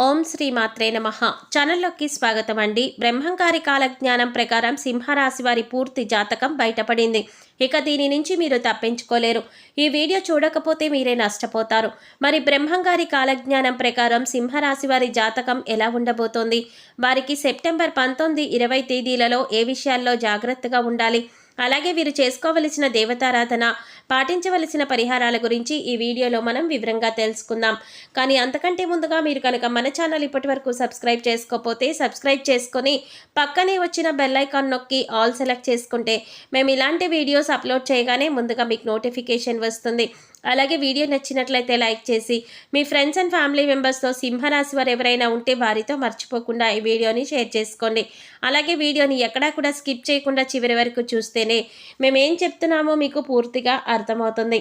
ఓం శ్రీ మాత్రే నమః. ఛానల్లోకి స్వాగతం అండి. బ్రహ్మంగారి కాలజ్ఞానం ప్రకారం సింహరాశి వారి పూర్తి జాతకం బయటపడింది. ఇక దీని నుంచి మీరు తప్పించుకోలేరు. ఈ వీడియో చూడకపోతే మీరే నష్టపోతారు. మరి బ్రహ్మంగారి కాలజ్ఞానం ప్రకారం సింహరాశి వారి జాతకం ఎలా ఉండబోతోంది? వారికి సెప్టెంబర్ 19, 20 తేదీలలో ఏ విషయాల్లో జాగ్రత్తగా ఉండాలి? అలాగే వీరు చేసుకోవలసిన దేవతారాధన, పాటించవలసిన పరిహారాల గురించి ఈ వీడియోలో మనం వివరంగా తెలుసుకుందాం. కానీ అంతకంటే ముందుగా మీరు కనుక మన ఛానల్ ఇప్పటి వరకు సబ్స్క్రైబ్ చేసుకోకపోతే సబ్స్క్రైబ్ చేసుకొని పక్కనే వచ్చిన బెల్ ఐకాన్ నొక్కి ఆల్ సెలెక్ట్ చేసుకుంటే మేము ఇలాంటి వీడియోస్ అప్లోడ్ చేయగానే ముందుగా మీకు నోటిఫికేషన్ వస్తుంది. అలాగే వీడియో నచ్చినట్లయితే లైక్ చేసి మీ ఫ్రెండ్స్ అండ్ ఫ్యామిలీ మెంబర్స్తో సింహరాశి వారు ఎవరైనా ఉంటే వారితో మర్చిపోకుండా ఈ వీడియోని షేర్ చేసుకోండి. అలాగే వీడియోని ఎక్కడా కూడా స్కిప్ చేయకుండా చివరి వరకు చూస్తేనే మేమేం చెప్తున్నామో మీకు పూర్తిగా అర్థమవుతుంది.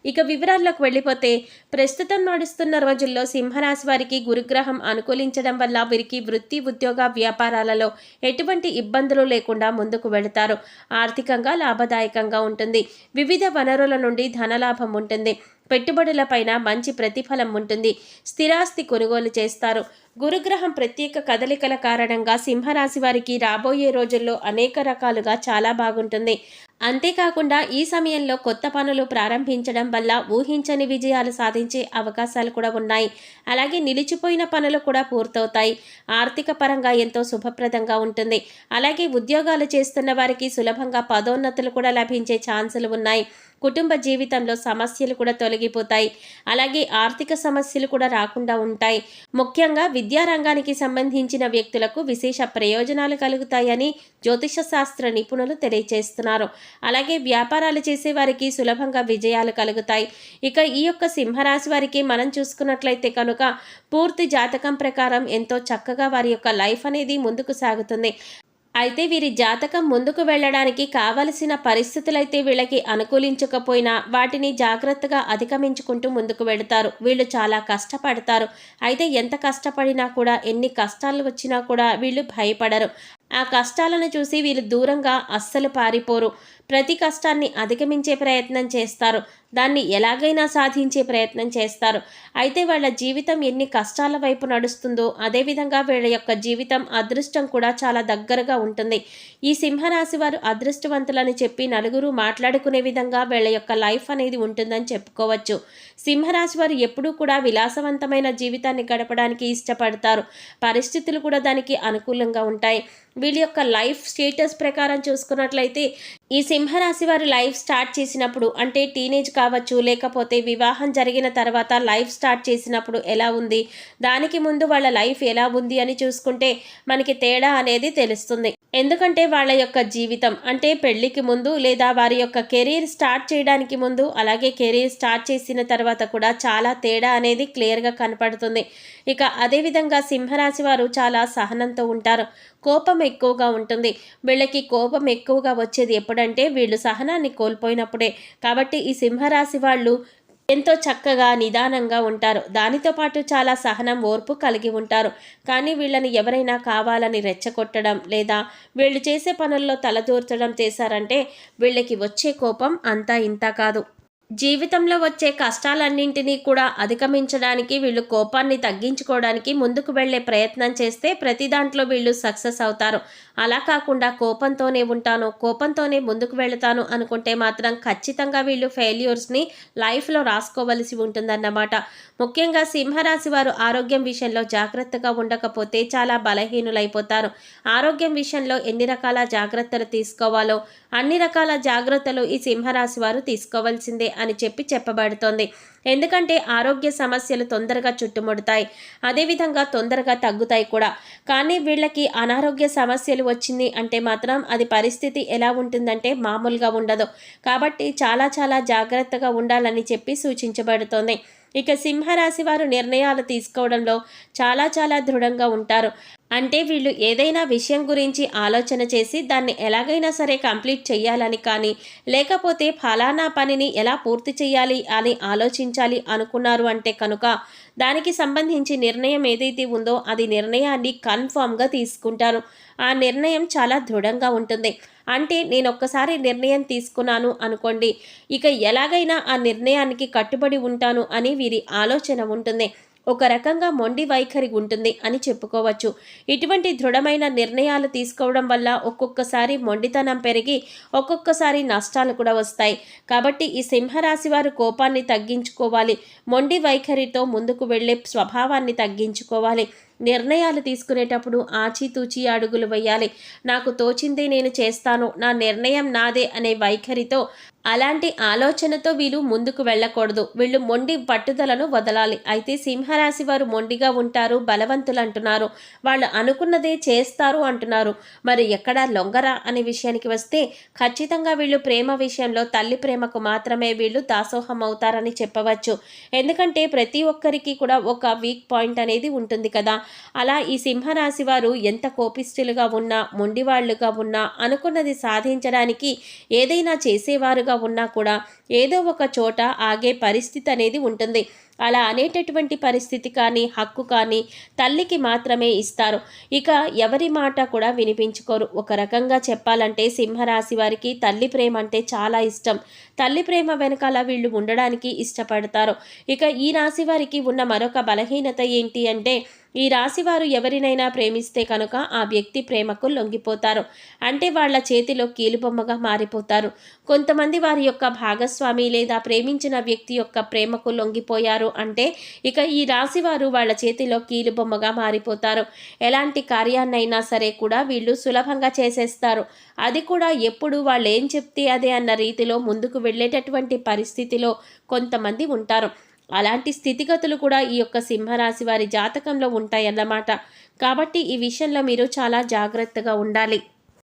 ఇక వివరాల్లోకి వెళ్ళిపోతే, ప్రస్తుతం నడుస్తున్న రోజుల్లో సింహరాశి వారికి గురుగ్రహం అనుకూలించడం వల్ల వీరికి వృత్తి, ఉద్యోగ, వ్యాపారాలలో ఎటువంటి ఇబ్బందులు లేకుండా ముందుకు వెళతారు. ఆర్థికంగా లాభదాయకంగా ఉంటుంది. వివిధ వనరుల నుండి ధనలాభం ఉంటుంది. పెట్టుబడులపైన మంచి ప్రతిఫలం ఉంటుంది. స్థిరాస్తి కొనుగోలు చేస్తారు. గురుగ్రహం ప్రత్యేక కదలికల కారణంగా సింహరాశి వారికి రాబోయే రోజుల్లో అనేక రకాలుగా చాలా బాగుంటుంది. అంతేకాకుండా ఈ సమయంలో కొత్త పనులు ప్రారంభించడం వల్ల ఊహించని విజయాలు సాధించే అవకాశాలు కూడా ఉన్నాయి. అలాగే నిలిచిపోయిన పనులు కూడా పూర్తవుతాయి. ఆర్థిక పరంగా ఎంతో శుభప్రదంగా ఉంటుంది. అలాగే ఉద్యోగాలు చేస్తున్న వారికి సులభంగా పదోన్నతులు కూడా లభించే ఛాన్సులు ఉన్నాయి. కుటుంబ జీవితంలో సమస్యలు కూడా తొలగిపోతాయి. అలాగే ఆర్థిక సమస్యలు కూడా రాకుండా ఉంటాయి. ముఖ్యంగా విద్యారంగానికి సంబంధించిన వ్యక్తులకు విశేష ప్రయోజనాలు కలుగుతాయని జ్యోతిష శాస్త్ర నిపుణులు తెలియజేస్తున్నారు. అలాగే వ్యాపారాలు చేసే వారికి సులభంగా విజయాలు కలుగుతాయి. ఇక ఈ యొక్క సింహరాశి వారికి మనం చూసుకున్నట్లయితే కనుక పూర్తి జాతకం ప్రకారం ఎంతో చక్కగా వారి యొక్క లైఫ్ అనేది ముందుకు సాగుతుంది. అయితే వీరి జాతకం ముందుకు వెళ్ళడానికి కావలసిన పరిస్థితులైతే వీళ్ళకి అనుకూలించకపోయినా వాటిని జాగ్రత్తగా అధిగమించుకుంటూ ముందుకు వెళతారు. వీళ్ళు చాలా కష్టపడతారు. అయితే ఎంత కష్టపడినా కూడా, ఎన్ని కష్టాలు వచ్చినా కూడా వీళ్ళు భయపడరు. ఆ కష్టాలను చూసి వీళ్ళు దూరంగా అస్సలు పారిపోరు. ప్రతి కష్టాన్ని అధిగమించే ప్రయత్నం చేస్తారు. దాన్ని ఎలాగైనా సాధించే ప్రయత్నం చేస్తారు. అయితే వాళ్ళ జీవితం ఎన్ని కష్టాల వైపు నడుస్తుందో అదేవిధంగా వీళ్ళ యొక్క జీవితం అదృష్టం కూడా చాలా దగ్గరగా ఉంటుంది. ఈ సింహరాశి వారు అదృష్టవంతులని చెప్పి నలుగురు మాట్లాడుకునే విధంగా వీళ్ళ యొక్క లైఫ్ అనేది ఉంటుందని చెప్పుకోవచ్చు. సింహరాశి వారు ఎప్పుడూ కూడా విలాసవంతమైన జీవితాన్ని గడపడానికి ఇష్టపడతారు. పరిస్థితులు కూడా దానికి అనుకూలంగా ఉంటాయి. వీళ్ళ యొక్క లైఫ్ స్టేటస్ ప్రకారం చూసుకున్నట్లయితే ఈ సింహరాశి వారు లైఫ్ స్టార్ట్ చేసినప్పుడు, అంటే టీనేజ్ కావచ్చు, లేకపోతే వివాహం జరిగిన తర్వాత లైఫ్ స్టార్ట్ చేసినప్పుడు ఎలా ఉంది, దానికి ముందు వాళ్ళ లైఫ్ ఎలా ఉంది అని చూసుకుంటే మనకి తేడా అనేది తెలుస్తుంది. ఎందుకంటే వాళ్ళ యొక్క జీవితం, అంటే పెళ్లికి ముందు లేదా వారి యొక్క కెరీర్ స్టార్ట్ చేయడానికి ముందు, అలాగే కెరీర్ స్టార్ట్ చేసిన తర్వాత కూడా చాలా తేడా అనేది క్లియర్గా కనపడుతుంది. ఇక అదేవిధంగా సింహరాశి వారు చాలా సహనంతో ఉంటారు. కోపం ఎక్కువగా ఉంటుంది. వీళ్ళకి కోపం ఎక్కువగా వచ్చేది ఎప్పుడంటే వీళ్ళు సహనాన్ని కోల్పోయినప్పుడే. కాబట్టి ఈ సింహరాశి వాళ్ళు ఎంతో చక్కగా నిదానంగా ఉంటారు. దానితో పాటు చాలా సహనం, ఓర్పు కలిగి ఉంటారు. కానీ వీళ్ళని ఎవరైనా కావాలని రెచ్చగొట్టడం లేదా వీళ్ళు చేసే పనుల్లో తలదూర్చడం చేశారంటే వీళ్ళకి వచ్చే కోపం అంతా ఇంతా కాదు. జీవితంలో వచ్చే కష్టాలన్నింటినీ కూడా అధిగమించడానికి, వీళ్ళు కోపాన్ని తగ్గించుకోవడానికి ముందుకు వెళ్ళే ప్రయత్నం చేస్తే ప్రతి దాంట్లో వీళ్ళు సక్సెస్ అవుతారు. అలా కాకుండా కోపంతోనే ఉంటాను, కోపంతోనే ముందుకు వెళతాను అనుకుంటే మాత్రం ఖచ్చితంగా వీళ్ళు ఫెయిల్యూర్స్ని లైఫ్లో రాసుకోవలసి ఉంటుందన్నమాట. ముఖ్యంగా సింహరాశి వారు ఆరోగ్యం విషయంలో జాగ్రత్తగా ఉండకపోతే చాలా బలహీనులైపోతారు. ఆరోగ్యం విషయంలో ఎన్ని రకాల జాగ్రత్తలు తీసుకోవాలో అన్ని రకాల జాగ్రత్తలు ఈ సింహరాశి వారు తీసుకోవాల్సిందే అని చెప్పబడుతోంది. ఎందుకంటే ఆరోగ్య సమస్యలు తొందరగా చుట్టుముడతాయి, అదేవిధంగా తొందరగా తగ్గుతాయి కూడా. కానీ వీళ్ళకి అనారోగ్య సమస్యలు వచ్చింది అంటే మాత్రం అది పరిస్థితి ఎలా ఉంటుందంటే మామూలుగా ఉండదు. కాబట్టి చాలా చాలా జాగ్రత్తగా ఉండాలని చెప్పి సూచించబడుతోంది. ఇక సింహరాశి వారు నిర్ణయాలు తీసుకోవడంలో చాలా చాలా దృఢంగా ఉంటారు. అంటే వీళ్ళు ఏదైనా విషయం గురించి ఆలోచన చేసి దాన్ని ఎలాగైనా సరే కంప్లీట్ చేయాలని కానీ, లేకపోతే ఫలానా పనిని ఎలా పూర్తి చేయాలి అని ఆలోచించాలి అనుకున్నారు అంటే కనుక దానికి సంబంధించి నిర్ణయం ఏదైతే ఉందో అది నిర్ణయాన్ని కన్ఫామ్గా తీసుకుంటారు. ఆ నిర్ణయం చాలా దృఢంగా ఉంటుంది. అంటే నేను ఒక్కసారి నిర్ణయం తీసుకున్నాను అనుకోండి, ఇక ఎలాగైనా ఆ నిర్ణయానికి కట్టుబడి ఉంటాను అని వీరి ఆలోచన ఉంటుంది. ఒక రకంగా మొండి వైఖరి ఉంటుంది అని చెప్పుకోవచ్చు. ఇటువంటి దృఢమైన నిర్ణయాలు తీసుకోవడం వల్ల ఒక్కొక్కసారి మొండితనం పెరిగి ఒక్కొక్కసారి నష్టాలు కూడా వస్తాయి. కాబట్టి ఈ సింహరాశి వారు కోపాన్ని తగ్గించుకోవాలి. మొండి వైఖరితో ముందుకు వెళ్ళే స్వభావాన్ని తగ్గించుకోవాలి. నిర్ణయాలు తీసుకునేటప్పుడు ఆచితూచి అడుగులు వేయాలి. నాకు తోచింది నేను చేస్తాను, నా నిర్ణయం నాదే అనే వైఖరితో, అలాంటి ఆలోచనతో వీళ్ళు ముందుకు వెళ్ళకూడదు. వీళ్ళు మొండి పట్టుదలను వదలాలి. అయితే సింహరాశి వారు మొండిగా ఉంటారు, బలవంతులు అంటున్నారు, వాళ్ళు అనుకున్నదే చేస్తారు అంటున్నారు. మరి ఎక్కడా లొంగరా అనే విషయానికి వస్తే ఖచ్చితంగా వీళ్ళు ప్రేమ విషయంలో తల్లి ప్రేమకు మాత్రమే వీళ్ళు దాసోహం అవుతారని చెప్పవచ్చు. ఎందుకంటే ప్రతి ఒక్కరికి కూడా ఒక వీక్ పాయింట్ అనేది ఉంటుంది కదా. అలా ఈ సింహరాశి వారు ఎంత కోపిష్ఠులుగా ఉన్నా, మొండివాళ్లుగా ఉన్నా, అనుకున్నది సాధించడానికి ఏదైనా చేసేవారుగా ఉన్నా కూడా ఏదో ఒక చోట ఆగే పరిస్థితి అనేది ఉంటుంది. అలా అనేటటువంటి పరిస్థితి కానీ, హక్కు కానీ తల్లికి మాత్రమే ఇస్తారు. ఇక ఎవరి మాట కూడా వినిపించుకోరు. ఒక రకంగా చెప్పాలంటే సింహరాశి వారికి తల్లి ప్రేమ అంటే చాలా ఇష్టం. తల్లి ప్రేమ వెనకాల వీళ్ళు ఉండడానికి ఇష్టపడతారు. ఇక ఈ రాశి వారికి ఉన్న మరొక బలహీనత ఏంటి అంటే, ఈ రాశివారు ఎవరినైనా ప్రేమిస్తే కనుక ఆ వ్యక్తి ప్రేమకు లొంగిపోతారు. అంటే వాళ్ళ చేతిలో కీలుబొమ్మగా మారిపోతారు. కొంతమంది వారి యొక్క భాగస్వామి లేదా ప్రేమించిన వ్యక్తి యొక్క ప్రేమకు లొంగిపోయారు అంటే ఇక ఈ రాశివారు వాళ్ళ చేతిలో కీలుబొమ్మగా మారిపోతారు. ఎలాంటి కార్యాన్నైనా సరే కూడా వీళ్ళు సులభంగా చేసేస్తారు. అది కూడా ఎప్పుడు వాళ్ళు ఏం చెప్తే అదే అన్న రీతిలో ముందుకు వెళ్ళేటటువంటి పరిస్థితిలో కొంతమంది ఉంటారు. అలాంటి స్థితిగతులు కూడా ఈ యొక్క సింహరాశి వారి జాతకంలో ఉంటాయన్నమాట. కాబట్టి ఈ విషయంలో మీరు చాలా జాగ్రత్తగా ఉండాలి.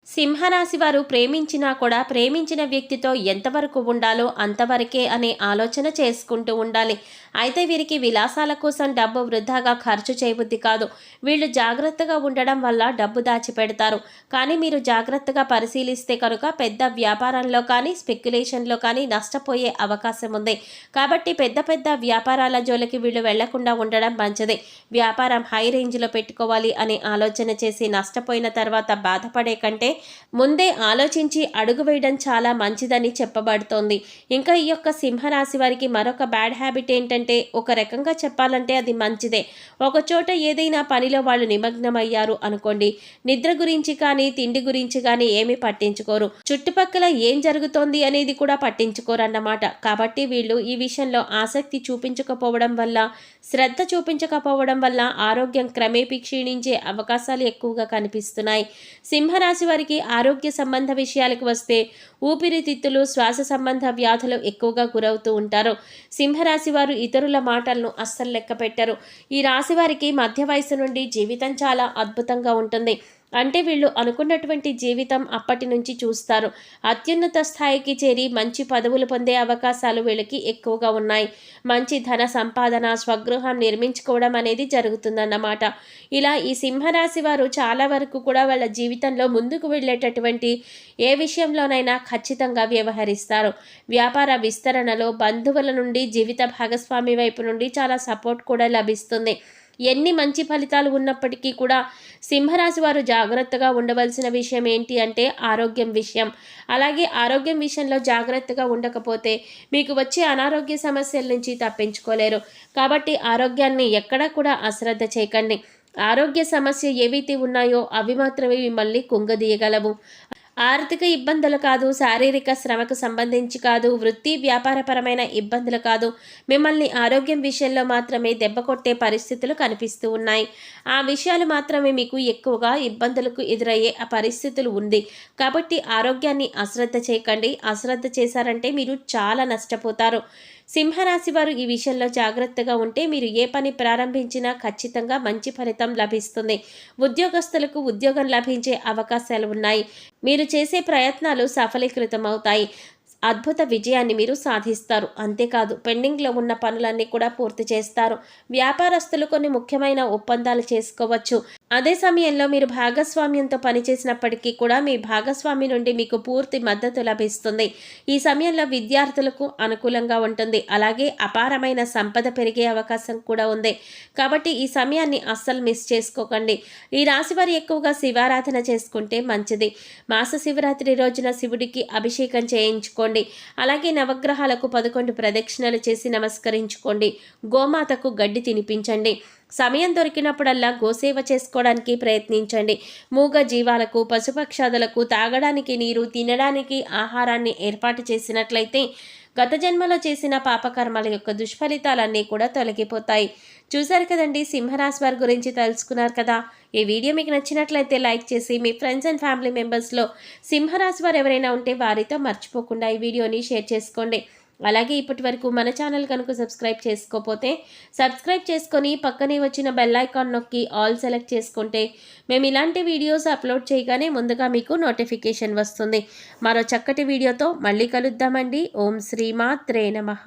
సింహరాశి వారు ప్రేమించినా కూడా ప్రేమించిన వ్యక్తితో ఎంతవరకు ఉండాలో అంతవరకే అనే ఆలోచన చేసుకుంటూ ఉండాలి. అయితే వీరికి విలాసాల కోసం డబ్బు వృధాగా ఖర్చు చేయబుద్ధి కాదు. వీళ్ళు జాగ్రత్తగా ఉండడం వల్ల డబ్బు దాచిపెడతారు. కానీ మీరు జాగ్రత్తగా పరిశీలిస్తే కనుక పెద్ద వ్యాపారంలో కానీ స్పెక్యులేషన్లో కానీ నష్టపోయే అవకాశం ఉంది. కాబట్టి పెద్ద పెద్ద వ్యాపారాల జోలికి వీళ్ళు వెళ్లకుండా ఉండడం మంచిది. వ్యాపారం హై రేంజ్లో పెట్టుకోవాలి అనే ఆలోచన చేసి నష్టపోయిన తర్వాత బాధపడే కంటే ముందే ఆలోచించి అడుగు వేయడం చాలా మంచిదని చెప్పబడుతోంది. ఇంకా ఈ యొక్క సింహరాశి వారికి మరొక బ్యాడ్ హ్యాబిట్ ఏంటంటే, ఒక రకంగా చెప్పాలంటే అది మంచిదే. ఒక చోట ఏదైనా పనిలో వాళ్ళు నిమగ్నమయ్యారు అనుకోండి, నిద్ర గురించి కానీ తిండి గురించి కానీ ఏమీ పట్టించుకోరు. చుట్టుపక్కల ఏం జరుగుతోంది అనేది కూడా పట్టించుకోరు అన్నమాట. కాబట్టి వీళ్ళు ఈ విషయంలో ఆసక్తి చూపించకపోవడం వల్ల, శ్రద్ధ చూపించకపోవడం వల్ల ఆరోగ్యం క్రమేపీ క్షీణించే అవకాశాలు ఎక్కువగా కనిపిస్తున్నాయి. సింహరాశి వారికి ఆరోగ్య సంబంధ విషయాలకు వస్తే ఊపిరితిత్తులు, శ్వాస సంబంధ వ్యాధులు ఎక్కువగా గురవుతూ ఉంటారు. సింహరాశి వారు ఇతరుల మాటలను అస్సలు లెక్క పెట్టరు. ఈ రాశి వారికి మధ్య వయసు నుండి జీవితం చాలా అద్భుతంగా ఉంటుంది. అంటే వీళ్ళు అనుకున్నటువంటి జీవితం అప్పటి నుంచి చూస్తారు. అత్యున్నత స్థాయికి చేరి మంచి పదవులు పొందే అవకాశాలు వీళ్ళకి ఎక్కువగా ఉన్నాయి. మంచి ధన సంపాదన, స్వగృహం నిర్మించుకోవడం అనేది జరుగుతుందన్నమాట. ఇలా ఈ సింహరాశి వారు చాలా వరకు కూడా వాళ్ళ జీవితంలో ముందుకు వెళ్ళేటటువంటి ఏ విషయంలోనైనా ఖచ్చితంగా వ్యవహరిస్తారు. వ్యాపార విస్తరణలో బంధువుల నుండి, జీవిత భాగస్వామి వైపు నుండి చాలా సపోర్ట్ కూడా లభిస్తుంది. ఎన్ని మంచి ఫలితాలు ఉన్నప్పటికీ కూడా సింహరాశి వారు జాగ్రత్తగా ఉండవలసిన విషయం ఏంటి అంటే ఆరోగ్యం విషయం. అలాగే ఆరోగ్యం విషయంలో జాగ్రత్తగా ఉండకపోతే మీకు వచ్చే అనారోగ్య సమస్యల నుంచి తప్పించుకోలేరు. కాబట్టి ఆరోగ్యాన్ని ఎక్కడా కూడా అశ్రద్ధ చేయకండి. ఆరోగ్య సమస్య ఏవైతే ఉన్నాయో అవి మాత్రమే మిమ్మల్ని కుంగదీయగలవు. ఆర్థిక ఇబ్బందులు కాదు, శారీరక శ్రమకు సంబంధించి కాదు, వృత్తి వ్యాపారపరమైన ఇబ్బందులు కాదు, మిమ్మల్ని ఆరోగ్యం విషయంలో మాత్రమే దెబ్బ కొట్టే పరిస్థితులు కనిపిస్తూ ఉన్నాయి. ఆ విషయాలు మాత్రమే మీకు ఎక్కువగా ఇబ్బందులకు ఎదురయ్యే ఆ పరిస్థితులు ఉంది. కాబట్టి ఆరోగ్యాన్ని అశ్రద్ధ చేయకండి. అశ్రద్ధ చేశారంటే మీరు చాలా నష్టపోతారు. సింహరాశి వారు ఈ విషయంలో జాగ్రత్తగా ఉంటే మీరు ఏ పని ప్రారంభించినా ఖచ్చితంగా మంచి ఫలితం లభిస్తుంది. ఉద్యోగస్తులకు ఉద్యోగం లభించే అవకాశాలు ఉన్నాయి. మీరు చేసే ప్రయత్నాలు సఫలీకృతం అవుతాయి. అద్భుత విజయాన్ని మీరు సాధిస్తారు. అంతేకాదు పెండింగ్లో ఉన్న పనులన్నీ కూడా పూర్తి చేస్తారు. వ్యాపారస్తులు కొన్ని ముఖ్యమైన ఒప్పందాలు చేసుకోవచ్చు. అదే సమయంలో మీరు భాగస్వామ్యంతో పనిచేసినప్పటికీ కూడా మీ భాగస్వామి నుండి మీకు పూర్తి మద్దతు లభిస్తుంది. ఈ సమయంలో విద్యార్థులకు అనుకూలంగా ఉంటుంది. అలాగే అపారమైన సంపద పెరిగే అవకాశం కూడా ఉంది. కాబట్టి ఈ సమయాన్ని అస్సలు మిస్ చేసుకోకండి. ఈ రాశి వారు ఎక్కువగా శివారాధన చేసుకుంటే మంచిది. మాస శివరాత్రి రోజున శివుడికి అభిషేకం చేయించుకోండి. అలాగే నవగ్రహాలకు 11 ప్రదక్షిణలు చేసి నమస్కరించుకోండి. గోమాతకు గడ్డి తినిపించండి. సమయం దొరికినప్పుడల్లా గోసేవ చేసుకోవడానికి ప్రయత్నించండి. మూగ జీవాలకు, పశుపక్షాదులకు తాగడానికి నీరు, తినడానికి ఆహారాన్ని ఏర్పాటు చేసినట్లయితే గత జన్మలో చేసిన పాపకర్మల యొక్క దుష్ఫలితాలన్నీ కూడా తొలగిపోతాయి. చూశారు కదండి, సింహరాశి వారి గురించి తెలుసుకున్నారు కదా. ఈ వీడియో మీకు నచ్చినట్లయితే లైక్ చేసి మీ ఫ్రెండ్స్ అండ్ ఫ్యామిలీ మెంబర్స్లో సింహరాశి వారు ఎవరైనా ఉంటే వారితో మర్చిపోకుండా ఈ వీడియోని షేర్ చేసుకోండి. అలాగే ఇప్పటి వరకు మన ఛానల్ కనుక సబ్స్క్రైబ్ చేసుకోకపోతే సబ్స్క్రైబ్ చేసుకొని పక్కనే వచ్చిన బెల్ ఐకాన్ నొక్కి ఆల్ సెలెక్ట్ చేసుకుంటే మేము ఇలాంటి వీడియోస్ అప్లోడ్ చేయగానే ముందుగా మీకు నోటిఫికేషన్ వస్తుంది. మరో చక్కటి వీడియోతో మళ్ళీ కలుద్దామండి. ఓం శ్రీమాత్రే నమః.